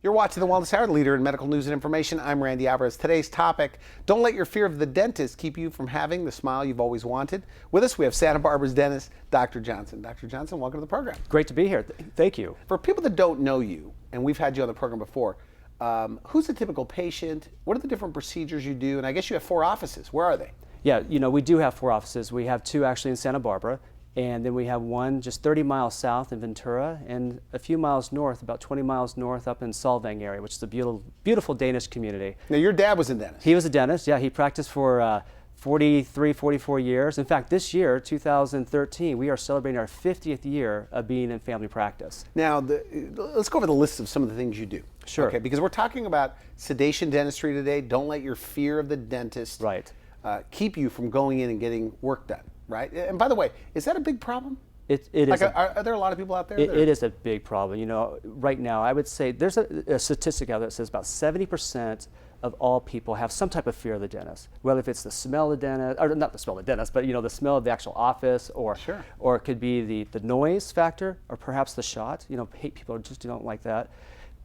You're watching The Wellness Hour, leader in medical news and information. I'm Randy Alvarez. Today's topic, don't let your fear of the dentist keep you from having the smile you've always wanted. With us, we have Santa Barbara's dentist, Dr. Johnson. Dr. Johnson, welcome to the program. Great to be here. Thank you. For people that don't know you, and we've had you on the program before, who's a typical patient? What are the different procedures you do? And I guess you have 4 offices. Where are they? Yeah, we do have 4 offices. We have 2 actually in Santa Barbara, and then we have one just 30 miles south in Ventura, and a few miles north, about 20 miles north up in Solvang area, which is a beautiful, beautiful Danish community. Now, your dad was a dentist. He was a dentist, yeah. He practiced for 43, 44 years. In fact, this year, 2013, we are celebrating our 50th year of being in family practice. Now, let's go over the list of some of the things you do. Sure. Okay, because we're talking about sedation dentistry today. Don't let your fear of the dentist keep you from going in and getting work done. Right? And by the way, is that a big problem? It is. Like, are there a lot of people out there? It is a big problem. Right now, I would say there's a statistic out there that says about 70% of all people have some type of fear of the dentist, whether if it's the smell of the dentist, or not the smell of the dentist, but the smell of the actual office, or or it could be the noise factor, or perhaps the shot. People just don't like that.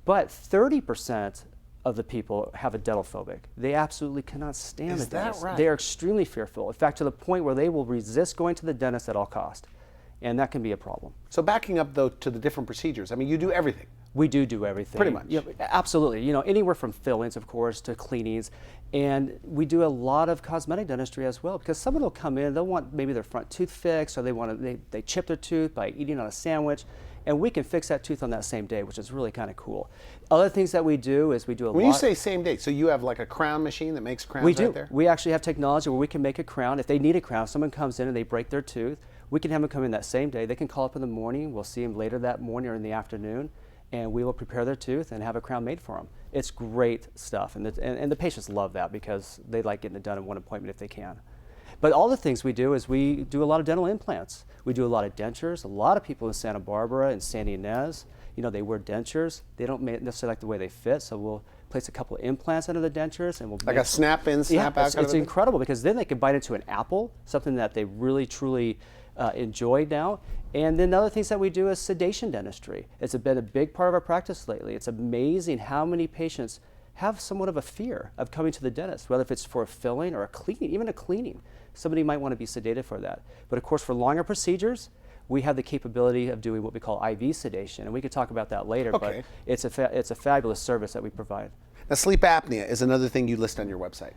But 30% of the people have a dental phobic. They absolutely cannot stand the dentist. Is that right? They are extremely fearful. In fact, to the point where they will resist going to the dentist at all cost. And that can be a problem. So backing up though to the different procedures, I mean, you do everything. We do everything. Pretty much. Absolutely. Anywhere from fillings, of course, to cleanings. And we do a lot of cosmetic dentistry as well, because someone will come in, they'll want maybe their front tooth fixed, or they chip their tooth by eating on a sandwich. And we can fix that tooth on that same day, which is really kind of cool. Other things that we do is we do a lot. When you say same day, so you have like a crown machine that makes crowns right there? We actually have technology where we can make a crown. If they need a crown, if someone comes in and they break their tooth, we can have them come in that same day. They can call up in the morning. We'll see them later that morning or in the afternoon, and we will prepare their tooth and have a crown made for them. It's great stuff, and the patients love that because they like getting it done in one appointment if they can. But all the things we do is we do a lot of dental implants. We do a lot of dentures. A lot of people in Santa Barbara and San Ynez, they wear dentures. They don't necessarily like the way they fit, so we'll place a couple of implants under the dentures, and we'll like a snap in, snap out. It's incredible because then they can bite into an apple, something that they really truly enjoy now. And then the other things that we do is sedation dentistry. It's been a big part of our practice lately. It's amazing how many patients have somewhat of a fear of coming to the dentist, whether if it's for a filling or a cleaning, even a cleaning. Somebody might want to be sedated for that. But of course, for longer procedures, we have the capability of doing what we call IV sedation, and we could talk about that later, but it's a fabulous service that we provide. Now, sleep apnea is another thing you list on your website.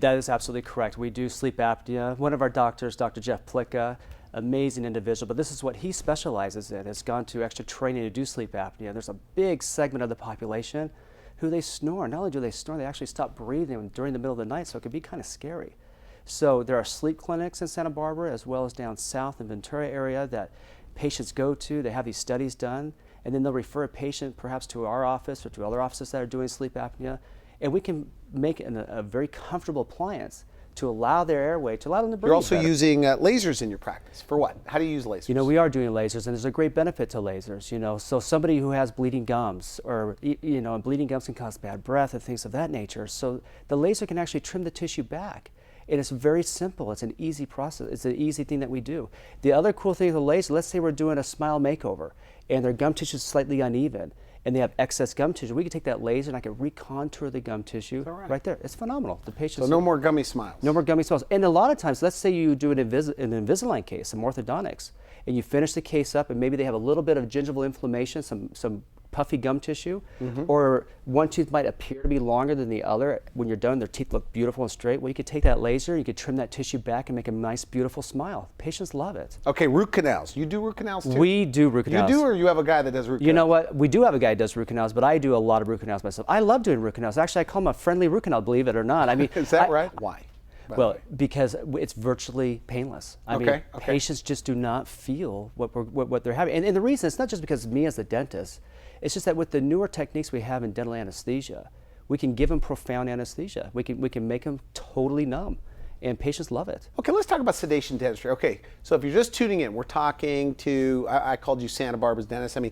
That is absolutely correct. We do sleep apnea. One of our doctors, Dr. Jeff Plicka, amazing individual, but this is what he specializes in, has gone to extra training to do sleep apnea. There's a big segment of the population who they snore. Not only do they snore, they actually stop breathing during the middle of the night, so it can be kind of scary. So there are sleep clinics in Santa Barbara as well as down south in Ventura area that patients go to. They have these studies done, and then they'll refer a patient perhaps to our office or to other offices that are doing sleep apnea, and we can make a very comfortable appliance to allow their airway, to allow them to breathe. You're also better. using lasers in your practice. For what? How do you use lasers? We are doing lasers, and there's a great benefit to lasers. So somebody who has bleeding gums, or and bleeding gums can cause bad breath and things of that nature. So the laser can actually trim the tissue back. And it's very simple. It's an easy process. It's an easy thing that we do. The other cool thing with the laser, let's say we're doing a smile makeover and their gum tissue is slightly uneven and they have excess gum tissue. We can take that laser and I can recontour the gum tissue right there. It's phenomenal. The patients. So no more gummy smiles. No more gummy smiles. And a lot of times, let's say you do an Invisalign case, some orthodontics, and you finish the case up and maybe they have a little bit of gingival inflammation, some puffy gum tissue, or one tooth might appear to be longer than the other. When you're done, their teeth look beautiful and straight. Well, you could take that laser, you could trim that tissue back and make a nice, beautiful smile. Patients love it. Okay, root canals. You do root canals too? We do root canals. You do, or you have a guy that does root canals? You know what? We do have a guy that does root canals, but I do a lot of root canals myself. I love doing root canals. Actually, I call them a friendly root canal, believe it or not. I mean, is that right? Why? Well, because it's virtually painless. I mean, patients just do not feel what they're having. And the reason, it's not just because of me as the dentist, it's just that with the newer techniques we have in dental anesthesia, we can give them profound anesthesia. We can make them totally numb, and patients love it. Okay, let's talk about sedation dentistry. Okay, so if you're just tuning in, we're talking to, I called you Santa Barbara's dentist. I mean,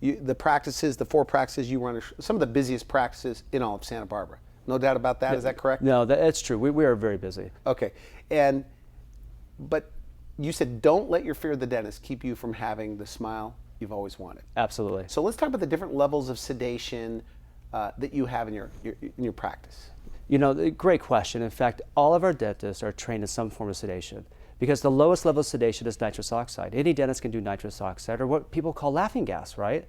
the 4 practices you run are some of the busiest practices in all of Santa Barbara. No doubt about that. Is that correct? No, that's true. We are very busy. Okay, but you said don't let your fear of the dentist keep you from having the smile you've always wanted. Absolutely. So let's talk about the different levels of sedation that you have in your practice. You know, great question. In fact, all of our dentists are trained in some form of sedation because the lowest level of sedation is nitrous oxide. Any dentist can do nitrous oxide, or what people call laughing gas, right?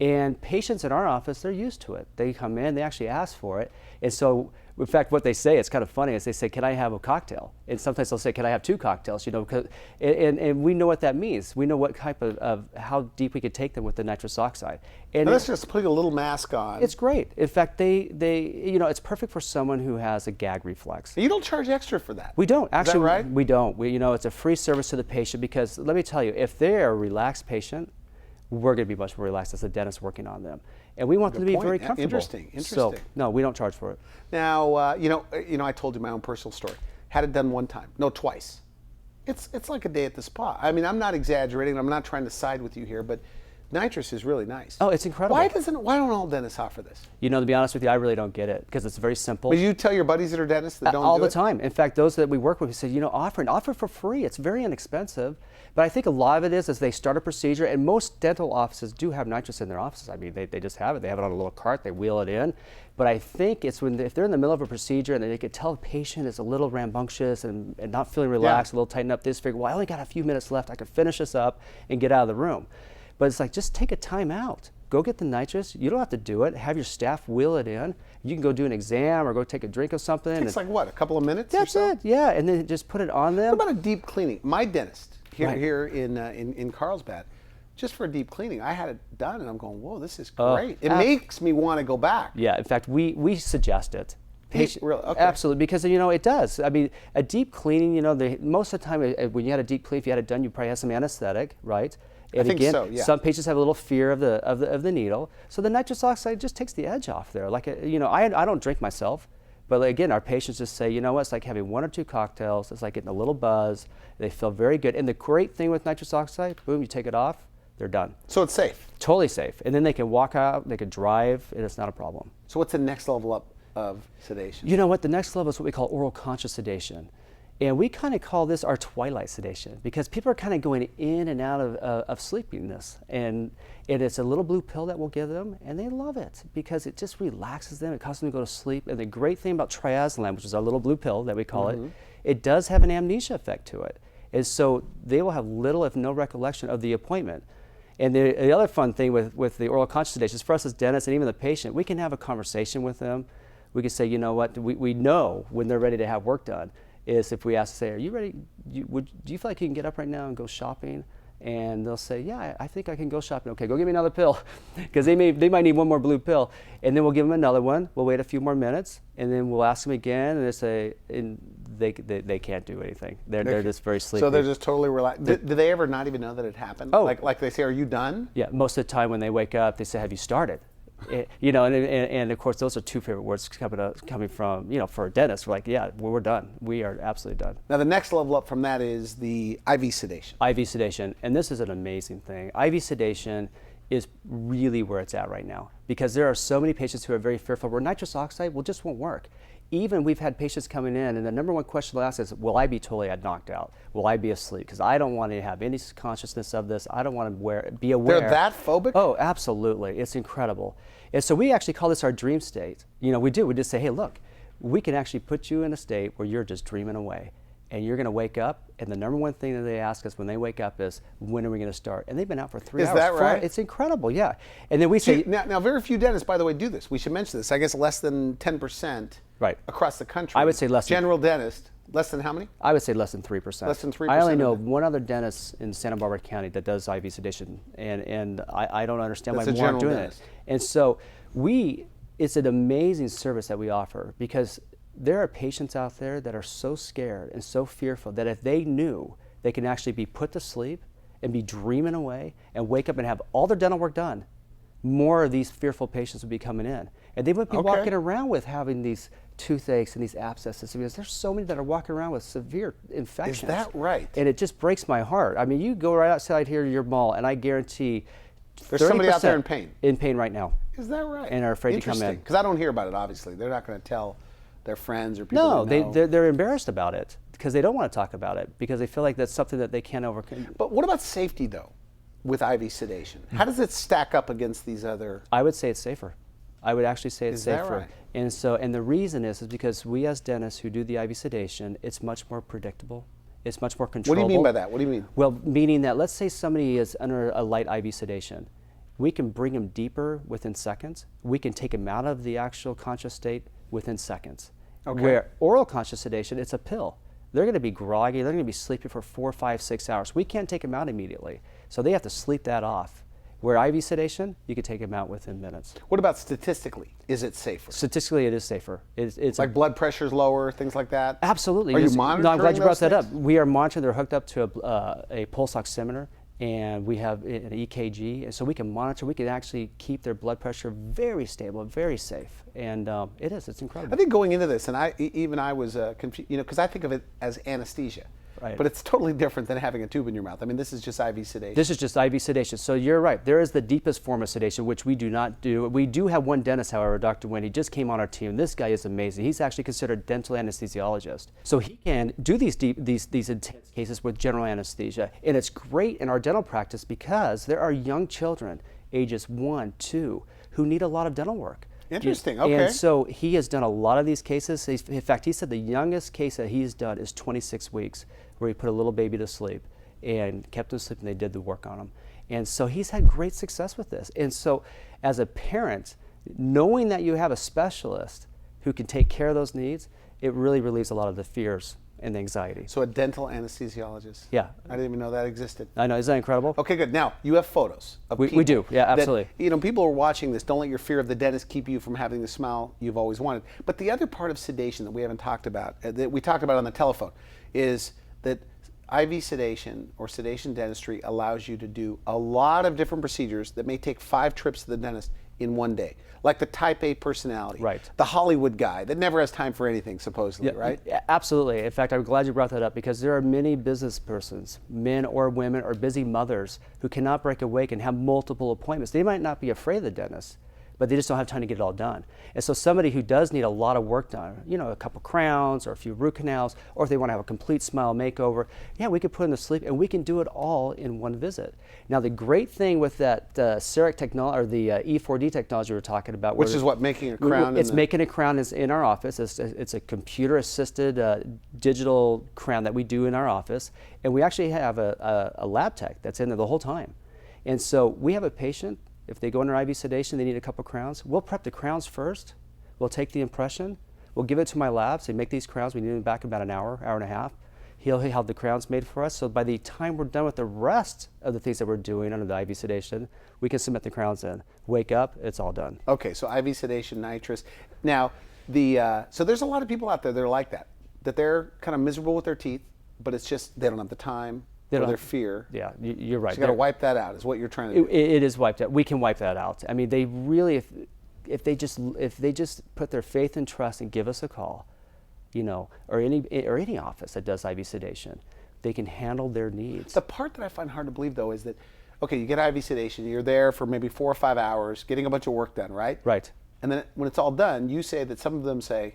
And patients in our office, they're used to it. They come in, they actually ask for it. And so, in fact, what they say, it's kind of funny, is they say, can I have a cocktail? And sometimes they'll say, can I have 2 cocktails? You know, and we know what that means. We know what type of how deep we could take them with the nitrous oxide. And Now, that's just putting a little mask on. it's great. In fact, you know, it's perfect for someone who has a gag reflex. You don't charge extra for that. We don't. Actually, Is that right? we don't. You know, it's a free service to the patient because, let me tell you, if they're a relaxed patient, we're going to be much more relaxed as the dentist working on them. And we want them to be point. very Yeah, comfortable. interesting. So, no, we don't charge for it. Now, you know, I told you my own personal story. Had it done one time, no, twice. It's like a day at the spa. I mean, I'm not exaggerating. I'm not trying to side with you here, but nitrous is really nice. Oh, it's incredible. Why don't all dentists offer this? You know, to be honest with you, I really don't get it because it's very simple. But you tell your buddies that are dentists that don't all do the it? time. In fact, those that we work with, we say, you know, offer for free. It's very inexpensive. But I think a lot of it is they start a procedure, and most dental offices do have nitrous in their offices. I mean, they just have it. They have it on a little cart. They wheel it in. But I think it's if they're in the middle of a procedure and they could tell the patient is a little rambunctious and not feeling relaxed, a little tightened up, they just figure, well, I only got a few minutes left. I could finish this up and get out of the room. But it's like, just take a time out. Go get the nitrous. You don't have to do it. Have your staff wheel it in. You can go do an exam or go take a drink of something. It's like what, a couple of minutes? That's or so? it. Yeah, and then just put it on them. What about a deep cleaning? My dentist Right. here in Carlsbad, just for a deep cleaning, I had it done, and I'm going, whoa, this is great. It makes me want to go back. Yeah, in fact, we suggest it. Really? Okay. Absolutely, because you know it does. I mean, a deep cleaning. You know, most of the time when you had a deep clean, if you had it done, you probably had some anesthetic, right? And I think again, so, yeah. some patients have a little fear of the needle, so the nitrous oxide just takes the edge off there. Like you know, I don't drink myself. But again, our patients just say, you know what, it's like having 1 or 2 cocktails. It's like getting a little buzz. They feel very good. And the great thing with nitrous oxide, boom, you take it off, they're done. So it's safe. Totally safe. And then they can walk out, they can drive, and it's not a problem. So what's the next level up of sedation? You know what, the next level is what we call oral conscious sedation. And we kind of call this our twilight sedation because people are kind of going in and out of sleepiness. And it's a little blue pill that we'll give them, and they love it because it just relaxes them. It causes them to go to sleep. And the great thing about triazolam, which is our little blue pill that we call it, it does have an amnesia effect to it. And so they will have little, if no recollection of the appointment. And the other fun thing with the oral conscious sedation is for us as dentists and even the patient, we can have a conversation with them. We can say, you know what, we know when they're ready to have work done. Is if we ask, say, are you ready? Do you feel like you can get up right now and go shopping? And they'll say, yeah, I think I can go shopping. Okay, go give me another pill, because they might need one more blue pill, and then we'll give them another one. We'll wait a few more minutes, and then we'll ask them again, and they say, and they can't do anything. They're just very sleepy. So they're just totally relaxed. Do they ever not even know that it happened? Oh. Like they say, are you done? Yeah, most of the time when they wake up, they say, have you started? You know, and of course, those are 2 favorite words coming from, you know, for a dentist. We're like, yeah, we're done. We are absolutely done. Now, the next level up from that is the IV sedation. IV sedation, and this is an amazing thing. IV sedation is really where it's at right now because there are so many patients who are very fearful where nitrous oxide just won't work. Even we've had patients coming in, and the number one question they'll ask is, will I be totally knocked out? Will I be asleep? Because I don't want to have any consciousness of this. I don't want to be aware. They're that phobic? Oh, absolutely. It's incredible. And so we actually call this our dream state. You know, we do. We just say, hey, look, we can actually put you in a state where you're just dreaming away. And you're going to wake up, and the number one thing that they ask us when they wake up is, when are we going to start? And they've been out for 3 hours. Is that right? It's incredible, yeah. And then we say... Now, very few dentists, by the way, do this. We should mention this. I guess less than 10% right. across the country. I would say less than... General dentist, less than how many? I would say less than 3%. Less than 3%? I only know one other dentist in Santa Barbara County that does IV sedation, and I don't understand why more aren't doing it. And so it's an amazing service that we offer because there are patients out there that are so scared and so fearful that if they knew they can actually be put to sleep and be dreaming away and wake up and have all their dental work done, more of these fearful patients would be coming in. And they wouldn't be walking around with having these toothaches and these abscesses because there's so many that are walking around with severe infections. Is that right? And it just breaks my heart. I mean, you go right outside here to your mall and I guarantee there's somebody out there in pain. In pain right now. Is that right? And are afraid to come in. Because I don't hear about it, obviously. They're not going to tell their friends or people they know. They're embarrassed about it because they don't want to talk about it because they feel like that's something that they can't overcome. But what about safety, though? with IV sedation. How does it stack up against these other? I would say it's safer. I would actually say it's Is that safer. right? And the reason is because we as dentists who do the IV sedation, it's much more predictable. It's much more What controllable. do you mean by that? What do you mean? Well, meaning that let's say somebody is under a light IV sedation. We can bring them deeper within seconds. We can take them out of the actual conscious state within seconds. Okay. Where oral conscious sedation, it's a pill. They're going to be groggy. They're going to be sleepy for 4, 5, 6 hours. We can't take them out immediately. So they have to sleep that off. Where IV sedation, you can take them out within minutes. What about statistically? Is it safer? Statistically, it is safer. It's Like blood pressure's lower, things like that? absolutely. Are you It's- monitoring No, I'm glad you brought those that up. things? We are monitoring. They're hooked up to a pulse oximeter, and we have an EKG, and so we can monitor. We can actually keep their blood pressure very stable, very safe, and it's incredible. I think going into this, and I was confused, because I think of it as anesthesia. Right. But it's totally different than having a tube in your mouth. I mean, this is just IV sedation. This is just IV sedation. So you're right. There is the deepest form of sedation, which we do not do. We do have one dentist, however, Dr. Wynn. He just came on our team. This guy is amazing. He's actually considered a dental anesthesiologist. So he can do these intense cases with general anesthesia. And it's great in our dental practice because there are young children, ages 1, 2, who need a lot of dental work. Interesting, okay. And so he has done a lot of these cases. In fact, he said the youngest case that he's done is 26 weeks, where he put a little baby to sleep and kept him asleep, and they did the work on him. And so he's had great success with this. And so as a parent, knowing that you have a specialist who can take care of those needs, it really relieves a lot of the fears and the anxiety. So a dental anesthesiologist. Yeah. I didn't even know that existed. I know, isn't that incredible? Okay, good. Now, you have photos of We people do, yeah, that, absolutely. people are watching this. Don't let your fear of the dentist keep you from having the smile you've always wanted. But the other part of sedation that we haven't talked about, that we talked about on the telephone, is that IV sedation or sedation dentistry allows you to do a lot of different procedures that may take 5 trips to the dentist in one day. Like the type A personality. Right. The Hollywood guy that never has time for anything, supposedly, right? Yeah, absolutely. In fact, I'm glad you brought that up because there are many business persons, men or women or busy mothers, who cannot break awake and have multiple appointments. They might not be afraid of the dentist, but they just don't have time to get it all done. And so somebody who does need a lot of work done, a couple crowns or a few root canals, or if they want to have a complete smile makeover, yeah, we could put them to sleep and we can do it all in one visit. Now, the great thing with that CEREC technology, or the E4D technology we were talking about, Which is what, making a crown? It's making a crown is in our office. It's a computer-assisted digital crown that we do in our office, and we actually have a lab tech that's in there the whole time. And so we have a patient. If they go under IV sedation, they need a couple crowns. We'll prep the crowns first. We'll take the impression. We'll give it to my lab. Say, make these crowns. We need them back in about an hour, hour and a half. He'll have the crowns made for us. So by the time we're done with the rest of the things that we're doing under the IV sedation, we can submit the crowns in. Wake up, it's all done. Okay, so IV sedation, nitrous. Now, so there's a lot of people out there that are like that they're kind of miserable with their teeth, but it's just they don't have the time. Or their fear. Yeah, you're right. So you got to wipe that out, is what you're trying to do. It is wiped out. We can wipe that out. I mean, they really, if they just put their faith and trust and give us a call, or any office that does IV sedation, they can handle their needs. The part that I find hard to believe, though, is that, okay, you get IV sedation, you're there for maybe 4 or 5 hours, getting a bunch of work done, right? Right. And then when it's all done, you say that some of them say,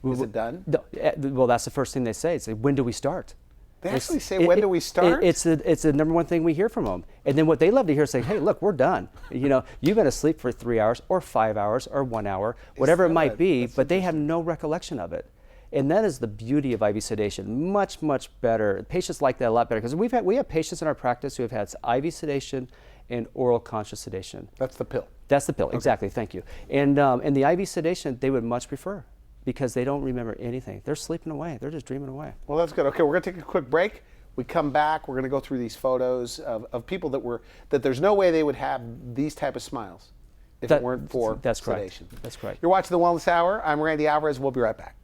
is it done? No, well, that's the first thing they say. It's like, when do we start? They actually say, when do we start? It's the number one thing we hear from them. And then what they love to hear is say, hey, look, we're done. You've been asleep for 3 hours or 5 hours or 1 hour, whatever it might be, but they have no recollection of it. And that is the beauty of IV sedation. Much, much better. Patients like that a lot better because we have patients in our practice who have had IV sedation and oral conscious sedation. That's the pill. That's the pill, exactly, thank you. And the IV sedation, they would much prefer, because they don't remember anything. They're sleeping away. They're just dreaming away. Well, that's good. Okay, we're going to take a quick break. We come back. We're going to go through these photos of people that there's no way they would have these type of smiles if it weren't for sedation. That's correct. You're watching The Wellness Hour. I'm Randy Alvarez. We'll be right back.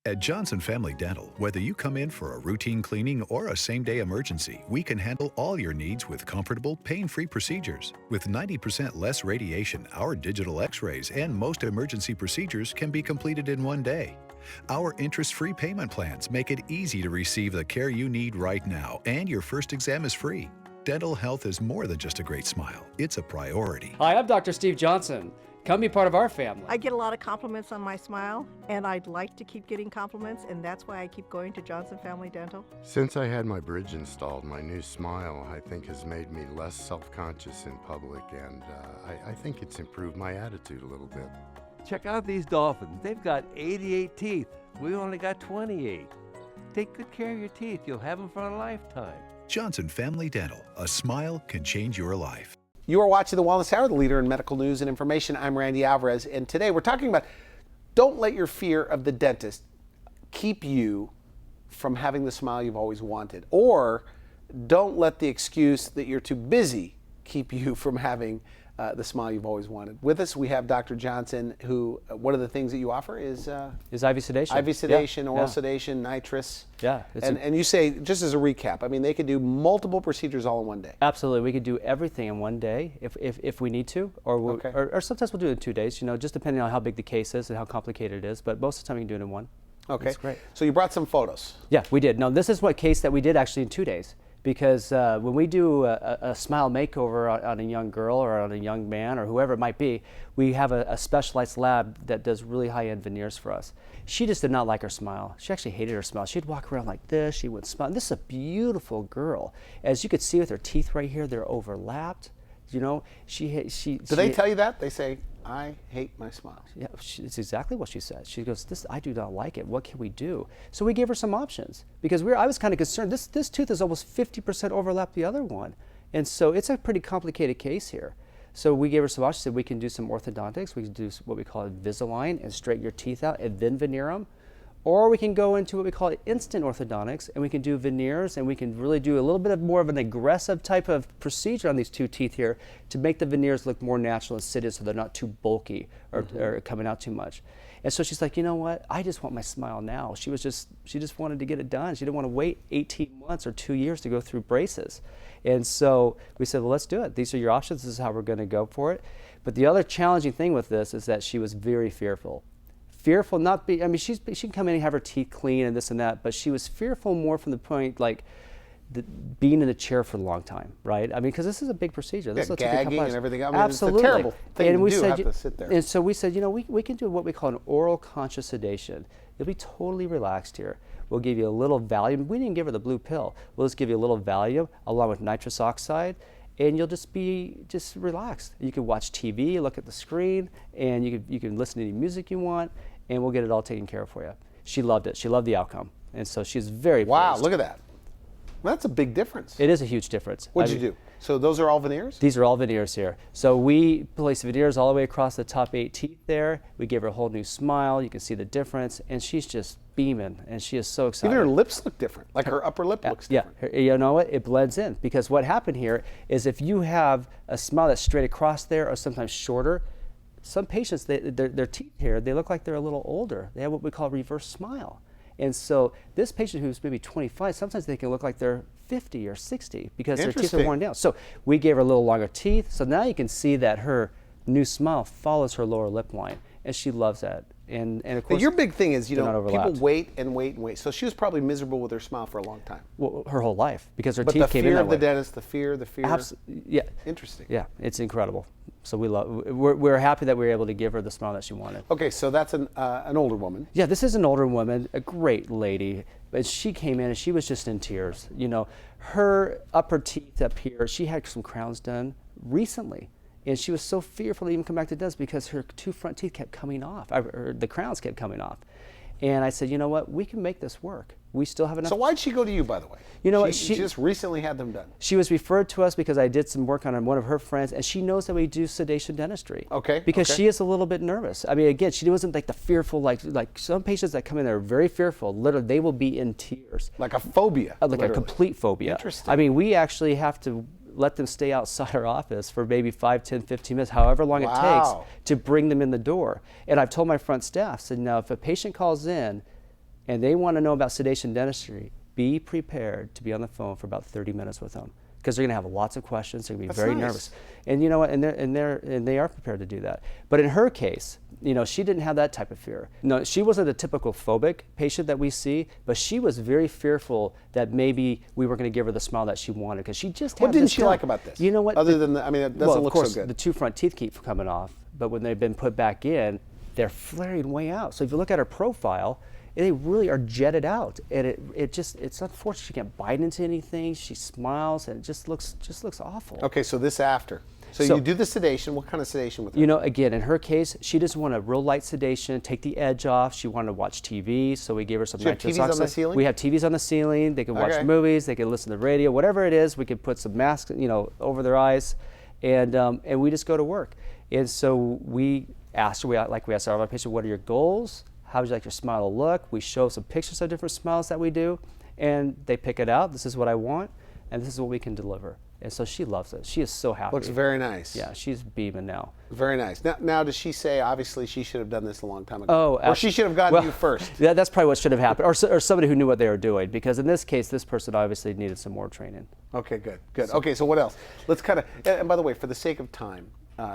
At Johnson Family Dental, whether you come in for a routine cleaning or a same-day emergency, we can handle all your needs with comfortable, pain-free procedures. With 90% less radiation, our digital x-rays and most emergency procedures can be completed in one day. Our interest-free payment plans make it easy to receive the care you need right now, and your first exam is free. Dental health is more than just a great smile. It's a priority. Hi, I'm Dr. Steve Johnson. Come be part of our family. I get a lot of compliments on my smile, and I'd like to keep getting compliments, and that's why I keep going to Johnson Family Dental. Since I had my bridge installed, my new smile, I think, has made me less self-conscious in public, and I think it's improved my attitude a little bit. Check out these dolphins. They've got 88 teeth. We only got 28. Take good care of your teeth. You'll have them for a lifetime. Johnson Family Dental. A smile can change your life. You are watching The Wellness Hour, the leader in medical news and information. I'm Randy Alvarez, and today we're talking about don't let your fear of the dentist keep you from having the smile you've always wanted, or don't let the excuse that you're too busy keep you from having the smile you've always wanted. With us, we have Dr. Johnson, who one of the things that you offer is IV sedation. IV sedation, Yeah, oral yeah. sedation, nitrous. Yeah, And you say, just as a recap, I mean, they could do multiple procedures all in one day. Absolutely, we could do everything in one day if we need to, Okay. or sometimes we'll do it in 2 days. You know, just depending on how big the case is and how complicated it is. But most of the time, we can do it in one. Okay. That's great. So you brought some photos. Yeah, we did. No, this is what case that we did actually in 2 days. Because when we do a smile makeover on a young girl or on a young man or whoever it might be, we have a specialized lab that does really high-end veneers for us. She just did not like her smile. She actually hated her smile. She'd walk around like this. She would smile. This is a beautiful girl. As you could see with her teeth right here, they're overlapped. You know, Do they tell you that? They say, I hate my smile. Yeah, it's exactly what she said. She goes, I do not like it. What can we do? So we gave her some options because I was kind of concerned. This tooth is almost 50% overlapped the other one. And so it's a pretty complicated case here. So we gave her some options. Said we can do some orthodontics. We can do what we call Invisalign and straighten your teeth out and then veneer them. Or we can go into what we call instant orthodontics, and we can do veneers, and we can really do a little bit more of an aggressive type of procedure on these two teeth here to make the veneers look more natural and insidious so they're not too bulky or coming out too much. And so she's like, you know what? I just want my smile now. She just wanted to get it done. She didn't want to wait 18 months or 2 years to go through braces. And so we said, well, let's do it. These are your options. This is how we're going to go for it. But the other challenging thing with this is that she was very fearful. Fearful, not be, I mean, she can come in and have her teeth clean and this and that, but she was fearful more from the point, like, being in the chair for a long time, right? I mean, because this is a big procedure. This looks like a gagging complex- and everything. I mean, Absolutely. it's a terrible thing and to we do, said, have to sit there. And so we said, you know, we can do what we call an oral conscious sedation. You'll be totally relaxed here. We'll give you a little Valium. We didn't give her the blue pill. We'll just give you a little Valium along with nitrous oxide, and you'll just be relaxed. You can watch TV, look at the screen, and you can listen to any music you want, and we'll get it all taken care of for you. She loved it. She loved the outcome. And so she's very Wow, pleased. look at that. Well, that's a big difference. It is a huge difference. What'd you do? So those are all veneers? These are all veneers here. So we place veneers all the way across the top 8 teeth there. We gave her a whole new smile. You can see the difference. And she's just beaming, and she is so excited. Even her lips look different. Like her upper lip looks different. Yeah, you know what? It blends in. Because what happened here is if you have a smile that's straight across there or sometimes shorter, some patients, their teeth here, they look like they're a little older. They have what we call a reverse smile. And so this patient who's maybe 25, sometimes they can look like they're 50 or 60 because their teeth are worn down. So we gave her a little longer teeth. So now you can see that her new smile follows her lower lip line, and she loves that. And of course, your big thing is, you they're know, not people overlapped. wait and wait and wait. So she was probably miserable with her smile for a long time. Well, her whole life because her But teeth the came in fear that of the way. dentist, the fear. Yeah. Interesting. Yeah, it's incredible. So we're happy that we were able to give her the smile that she wanted. Okay, so that's an older woman. Yeah, this is an older woman, a great lady, but she came in and she was just in tears. You know, her upper teeth up here, she had some crowns done recently, and she was so fearful to even come back to dentist because her 2 front teeth kept coming off, or the crowns kept coming off. And I said, you know what, we can make this work. We still have enough. So why'd she go to you, by the way? You know what, she just recently had them done. She was referred to us because I did some work on one of her friends, and she knows that we do sedation dentistry. Okay. Because okay. she is a little bit nervous. I mean, again, she wasn't like the fearful, like some patients that come in there are very fearful. Literally, they will be in tears. Like a phobia. Like literally. a complete phobia. Interesting. I mean, we actually have to let them stay outside our office for maybe 5, 10, 15 minutes, however long it takes to bring them in the door. And I've told my front staff, said, now, if a patient calls in and they want to know about sedation dentistry, be prepared to be on the phone for about 30 minutes with them because they're going to have lots of questions. They're going to be very nervous, and you know what? And they are prepared to do that. But in her case, you know, she didn't have that type of fear. No, she wasn't a typical phobic patient that we see, but she was very fearful that maybe we were going to give her the smile that she wanted because she just. What had didn't this she down. like about this? You know what? Other than I mean, it doesn't of look course, so good. The 2 front teeth keep coming off. but when they've been put back in, they're flaring way out. So if you look at her profile, they really are jetted out, and it's unfortunate. She can't bite into anything. She smiles, and it just looks awful. Okay, so this after. So you do the sedation. What kind of sedation with her? You know, again, in her case, she just wanted a real light sedation, take the edge off. She wanted to watch TV, so we gave her some nitrous TVs oxide. on the ceiling? We have TVs on the ceiling. They can watch movies. They can listen to the radio. Whatever it is, we can put some masks, you know, over their eyes, and we just go to work. And so we asked her, like we asked all of our patients, what are your goals? How would you like your smile to look? We show some pictures of different smiles that we do, and they pick it out. This is what I want, and this is what we can deliver. And so she loves it. She is so happy. Looks very nice. Yeah, she's beaming now. Very nice. Now, does she say, obviously, she should have done this a long time ago? Oh, or she should have gotten you first? Yeah, that's probably what should have happened. Or somebody who knew what they were doing. Because in this case, this person obviously needed some more training. Okay, good. Okay, so what else? Let's kind of, and by the way, for the sake of time,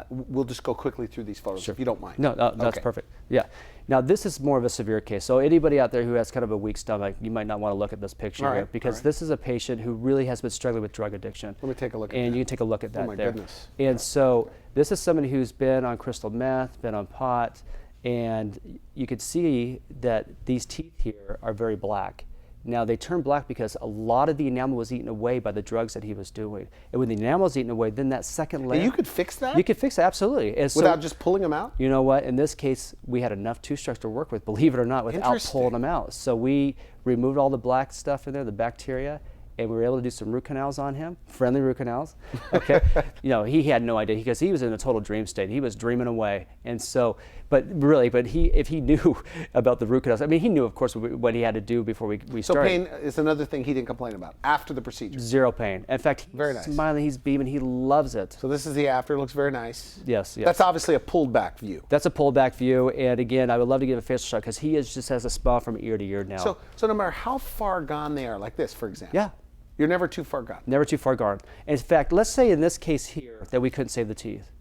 we'll just go quickly through these photos, if you don't mind. No, that's perfect. Yeah. Now, this is more of a severe case. So anybody out there who has kind of a weak stomach, you might not want to look at this picture here, because this is a patient who really has been struggling with drug addiction. Let me take a look at that. And you can take a look at that Oh my there. goodness. And so this is somebody who's been on crystal meth, been on pot, and you could see that these teeth here are very black. Now, they turn black because a lot of the enamel was eaten away by the drugs that he was doing. And when the enamel is eaten away, then that second layer... And you could fix that? You could fix it, absolutely. And so, without just pulling them out? you know what? In this case, we had enough tooth structure to work with, believe it or not, without pulling them out. So we removed all the black stuff in there, the bacteria, and we were able to do some root canals on him, friendly root canals. Okay, you know, he had no idea because he was in a total dream state. He was dreaming away, and so, but if he knew about the root canals, I mean, he knew, of course, what he had to do before we started. So pain is another thing he didn't complain about after the procedure. Zero pain. In fact, he's smiling, he's beaming, he loves it. So this is the after. It looks very nice. Yes. That's obviously a pulled back view. That's a pulled back view, and again, I would love to give a facial shot because he just has a smile from ear to ear now. So no matter how far gone they are, like this, for example. Yeah. You're never too far gone. Never too far gone. In fact, let's say in this case here that we couldn't save the teeth.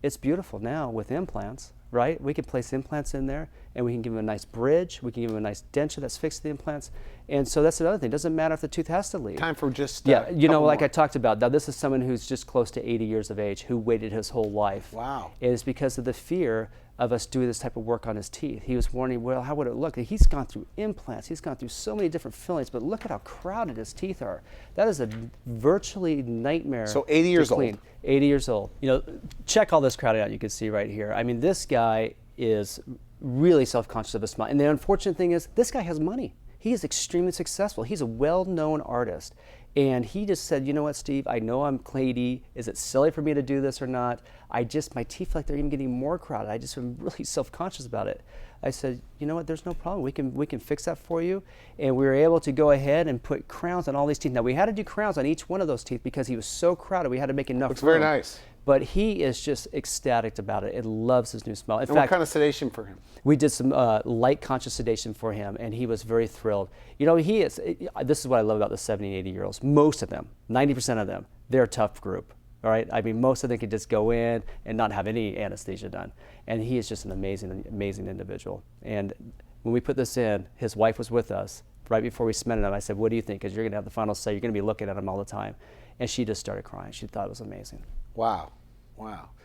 It's beautiful now with implants, right? We can place implants in there, and we can give them a nice bridge. We can give them a nice denture that's fixed to the implants. And so that's another thing. It doesn't matter if the tooth has to leave. Time for just you know, like more. I talked about. Now, this is someone who's just close to 80 years of age who waited his whole life. Wow. And it's because of the fear of us doing this type of work on his teeth. He was wondering, well, how would it look? He's gone through implants. He's gone through so many different fillings, but look at how crowded his teeth are. That is a virtually nightmare. So 80 years old. 80 years old. You know, check all this crowding out you can see right here. I mean, this guy is really self-conscious of his smile. And the unfortunate thing is, this guy has money. He is extremely successful. He's a well-known artist. And he just said, you know what, Steve, I know I'm clady. Is it silly for me to do this or not? My teeth feel like they're even getting more crowded. I just am really self-conscious about it. I said, you know what, there's no problem. We can fix that for you. And we were able to go ahead and put crowns on all these teeth. Now, we had to do crowns on each one of those teeth because he was so crowded. We had to make enough Looks room. very nice. But he is just ecstatic about it and loves his new smile. In and fact, what kind of sedation for him? we did some light conscious sedation for him, and he was very thrilled. You know, this is what I love about the 70 and 80-year-olds. Most of them, 90% of them, they're a tough group. All right, I mean, most of them could just go in and not have any anesthesia done. And he is just an amazing, amazing individual. And when we put this in, his wife was with us right before we cemented him. I said, what do you think? Because you're going to have the final say. You're going to be looking at him all the time. And she just started crying. She thought it was amazing. Wow.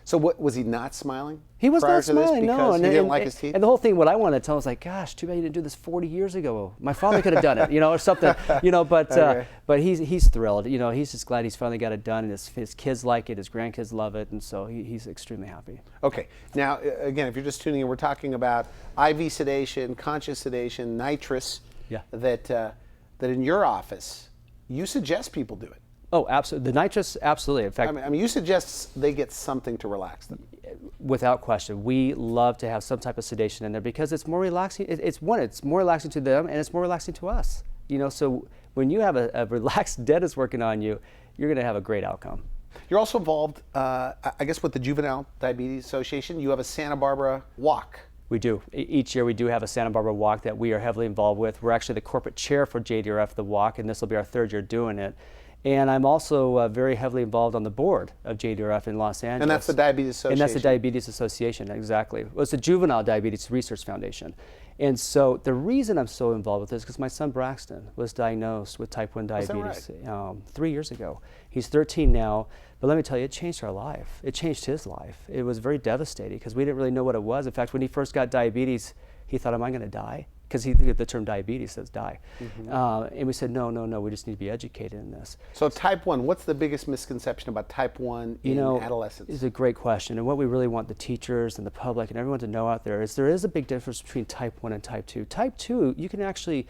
So what was he not smiling? He was prior not to this smiling, no. because he didn't like his teeth? And the whole thing, what I wanted to tell him was like, gosh, too bad you didn't do this 40 years ago. My father could have done it, you know, or something, you know, but but he's thrilled. You know, he's just glad he's finally got it done, and his kids like it, his grandkids love it, and so he's extremely happy. Okay. Now, again, if you're just tuning in, we're talking about IV sedation, conscious sedation, nitrous, that in your office, you suggest people do it. Oh, absolutely. The nitrous, absolutely. In fact, I mean, you suggest they get something to relax them. Without question, we love to have some type of sedation in there because it's more relaxing. It's more relaxing to them, and it's more relaxing to us. You know, so when you have a relaxed dentist working on you, you're going to have a great outcome. You're also involved, I guess, with the Juvenile Diabetes Association. You have a Santa Barbara walk. We do. Each year we do have a Santa Barbara walk that we are heavily involved with. We're actually the corporate chair for JDRF, the walk, and this will be our third year doing it. And I'm also very heavily involved on the board of JDRF in Los Angeles. And that's the Diabetes Association. And that's the Diabetes Association, exactly. Well, it's the Juvenile Diabetes Research Foundation. And so the reason I'm so involved with this is because my son Braxton was diagnosed with type 1 diabetes 3 years ago. He's 13 now, but let me tell you, it changed our life. It changed his life. It was very devastating because we didn't really know what it was. In fact, when he first got diabetes, he thought, am I going to die? Because the term diabetes says die. And we said, no, we just need to be educated in this. So type 1, what's the biggest misconception about type 1 in adolescence? It's a great question. And what we really want the teachers and the public and everyone to know out there is a big difference between type 1 and type 2. Type 2, you can actually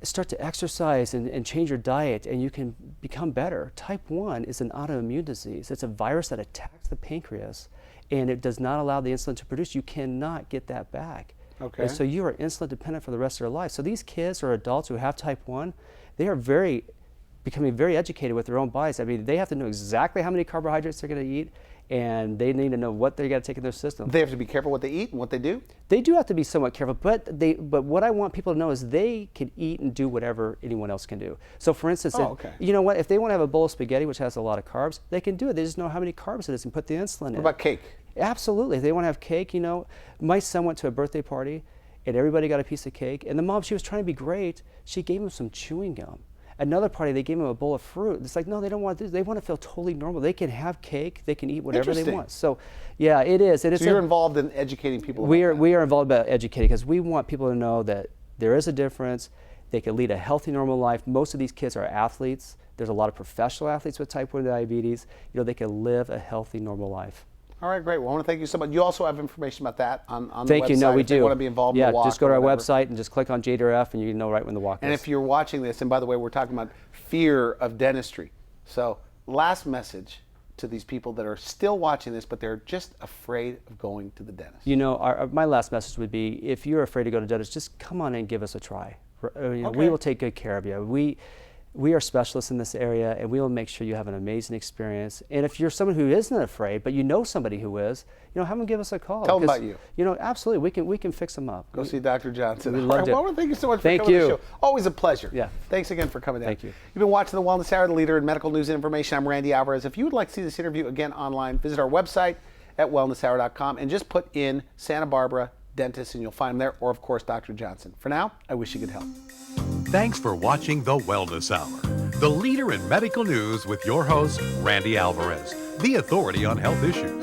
start to exercise and change your diet and you can become better. Type 1 is an autoimmune disease. It's a virus that attacks the pancreas and it does not allow the insulin to produce. You cannot get that back. Okay. And so you are insulin dependent for the rest of their life. So these kids or adults who have type 1, they are becoming very educated with their own bodies. I mean, they have to know exactly how many carbohydrates they're going to eat, and they need to know what they got to take in their system. They have to be careful what they eat and what they do? They do have to be somewhat careful, but what I want people to know is they can eat and do whatever anyone else can do. So for instance, you know what, if they want to have a bowl of spaghetti, which has a lot of carbs, they can do it. They just know how many carbs it is and put the insulin in. What about cake? Absolutely. If they want to have cake, you know, my son went to a birthday party and everybody got a piece of cake, and the mom, she was trying to be great, she gave him some chewing gum. Another party, they gave him a bowl of fruit. It's like, no, they don't want to do this. They want to feel totally normal. They can have cake, they can eat whatever they want. So yeah, it is. So you're involved in educating people about that? We are involved about educating because we want people to know that there is a difference. They can lead a healthy, normal life. Most of these kids are athletes. There's a lot of professional athletes with type 1 diabetes. You know, they can live a healthy, normal life. All right, great. Well, I want to thank you so much. You also have information about that on the website. Thank you. No, we if do. They want to be involved in the walk. Yeah, just go to our whatever. website and just click on JDRF and you know right when the walk is. And if you're watching this, and by the way, we're talking about fear of dentistry. So last message to these people that are still watching this, but they're just afraid of going to the dentist. You know, my last message would be, if you're afraid to go to the dentist, just come on and give us a try. You know, we will take good care of you. We are specialists in this area, and we will make sure you have an amazing experience. And if you're someone who isn't afraid, but you know somebody who is, you know, have them give us a call. Tell them about you. You know, absolutely, we can fix them up. Go see Dr. Johnson. We loved it. Well, thank you so much for coming to the show. Always a pleasure. Yeah. Thanks again for coming down. Thank you. You've been watching The Wellness Hour, the leader in medical news and information. I'm Randy Alvarez. If you would like to see this interview again online, visit our website at wellnesshour.com and just put in Santa Barbara Dentist and you'll find them there, or of course Dr. Johnson. For now, I wish you good health. Thanks for watching The Wellness Hour, the leader in medical news with your host, Randy Alvarez, the authority on health issues.